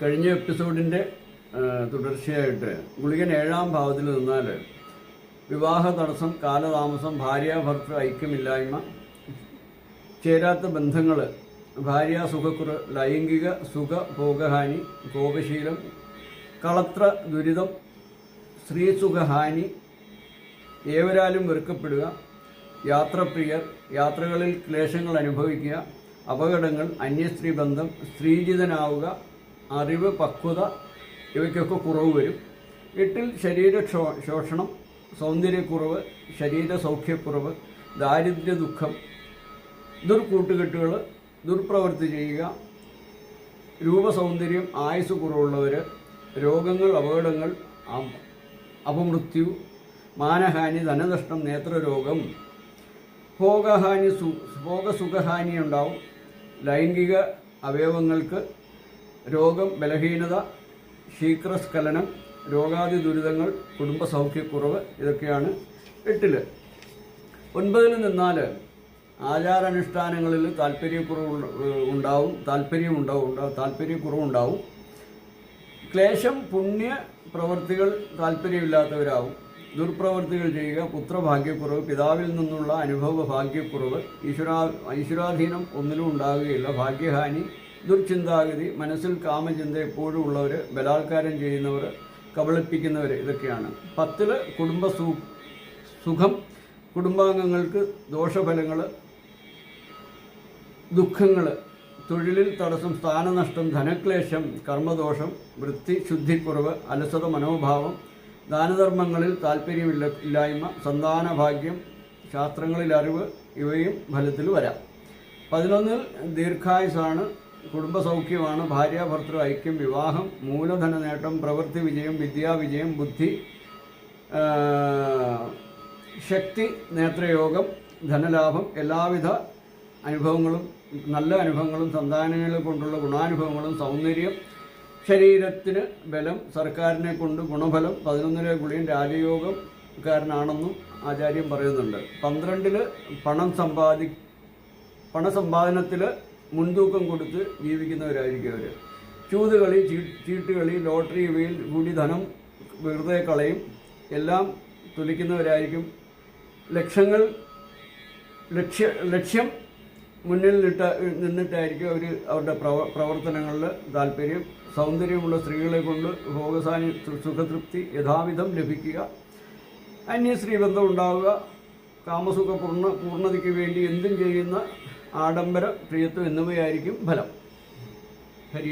കഴിഞ്ഞ എപ്പിസോഡിൻ്റെ തുടർച്ചയായിട്ട് ഗുളികൻ 7-ാം ഭാവത്തിൽ നിന്നാൽ വിവാഹ തടസ്സം, കാലതാമസം, ഭാര്യാഭർത്തൃ ഐക്യമില്ലായ്മ, ചേരാത്ത ബന്ധങ്ങൾ, ഭാര്യാസുഖക്കുറവ്, ലൈംഗിക സുഖ ഭോഗഹാനി, കോപശീലം, കളത്ര ദുരിതം, സ്ത്രീസുഖഹാനി, ഏവരാലും വെറുക്കപ്പെടുക, യാത്രപ്രിയർ, യാത്രകളിൽ ക്ലേശങ്ങൾ അനുഭവിക്കുക, അപകടങ്ങൾ, അന്യസ്ത്രീ ബന്ധം, സ്ത്രീജിതനാവുക, അറിവ്, പക്വത ഇവയ്ക്കൊക്കെ കുറവ് വരും. 8-ൽ ശരീര ശോഷണം, സൗന്ദര്യക്കുറവ്, ശരീര സൗഖ്യക്കുറവ്, ദാരിദ്ര്യ ദുഃഖം, ദുർകൂട്ടുകെട്ടുകൾ, ദുർപ്രവൃത്തി ചെയ്യുക, രൂപസൗന്ദര്യം, ആയുസ് കുറവുള്ളവർ, രോഗങ്ങൾ, അപകടങ്ങൾ, അപമൃത്യു, മാനഹാനി, ധനനഷ്ടം, നേത്രരോഗം, ഭോഗസുഖഹാനി ഉണ്ടാവും, ലൈംഗിക അവയവങ്ങൾക്ക് രോഗം, ബലഹീനത, ശീഘ്രസ്ഖലനം, രോഗാദി ദുരിതങ്ങൾ, കുടുംബസൗഖ്യക്കുറവ് ഇതൊക്കെയാണ് 8-ൽ. 9-ൽ നിന്നാൽ ആചാരാനുഷ്ഠാനങ്ങളിൽ താല്പര്യക്കുറവുണ്ടാവും. ക്ലേശം, പുണ്യ പ്രവൃത്തികൾ താല്പര്യമില്ലാത്തവരാവും. ദുർപ്രവൃത്തികൾ ചെയ്യുക, പുത്രഭാഗ്യക്കുറവ്, പിതാവിൽ നിന്നുള്ള അനുഭവ ഭാഗ്യക്കുറവ്, ഈശ്വരാധീനം ഒന്നിലും ഉണ്ടാകുകയില്ല, ഭാഗ്യഹാനി, ദുർചിന്താഗതി, മനസ്സിൽ കാമചിന്ത എപ്പോഴും ഉള്ളവർ, ബലാത്കാരം ചെയ്യുന്നവർ, കബളിപ്പിക്കുന്നവർ ഇതൊക്കെയാണ്. 10-ൽ സുഖം, കുടുംബാംഗങ്ങൾക്ക് ദോഷഫലങ്ങൾ, ദുഃഖങ്ങൾ, തൊഴിലിൽ തടസ്സം, സ്ഥാനനഷ്ടം, ധനക്ലേശം, കർമ്മദോഷം, വൃത്തി ശുദ്ധിക്കുറവ്, അലസത മനോഭാവം, ദാനധർമ്മങ്ങളിൽ താല്പര്യമില്ലായ്മ, സന്താനഭാഗ്യം, ശാസ്ത്രങ്ങളിൽ അറിവ് ഇവയും ഫലത്തിൽ വരാം. 11-ൽ ദീർഘായുസാണ്, കുടുംബസൗഖ്യമാണ്, ഭാര്യാഭർത്തൃ ഐക്യം, വിവാഹം, മൂലധന നേട്ടം, പ്രവൃത്തി വിജയം, വിദ്യാവിജയം, ബുദ്ധി ശക്തി, നേത്രയോഗം, ധനലാഭം, എല്ലാവിധ അനുഭവങ്ങളും, നല്ല അനുഭവങ്ങളും, സന്താനങ്ങളെ കൊണ്ടുള്ള ഗുണാനുഭവങ്ങളും, സൗന്ദര്യം, ശരീരത്തിന് ബലം, സർക്കാരിനെ കൊണ്ട് ഗുണഫലം. 11-ലെ ഗുളികൻ രാജയോഗക്കാരനാണെന്നും ആചാര്യം പറയുന്നുണ്ട്. 12-ൽ പണസമ്പാദനത്തിൽ മുൻതൂക്കം കൊടുത്ത് ജീവിക്കുന്നവരായിരിക്കും അവർ. ചൂതുകളി, ചീട്ടുകളി, ലോട്ടറി ഇവയിൽ കൂടി ധനം വെറുതെ കളയും, എല്ലാം തുലിക്കുന്നവരായിരിക്കും. ലക്ഷ്യം മുന്നിൽ നിന്നിട്ടായിരിക്കും അവരുടെ പ്രവർത്തനങ്ങളിൽ താല്പര്യം. സൗന്ദര്യമുള്ള സ്ത്രീകളെ കൊണ്ട് സുഖതൃപ്തി യഥാവിധം ലഭിക്കുക, അന്യസ്ത്രീബന്ധം ഉണ്ടാവുക, കാമസുഖ പൂർണ്ണതയ്ക്ക് വേണ്ടി എന്തും ചെയ്യുന്ന ആഡംബര പ്രിയത്വം എന്നിവയായിരിക്കും ഫലം.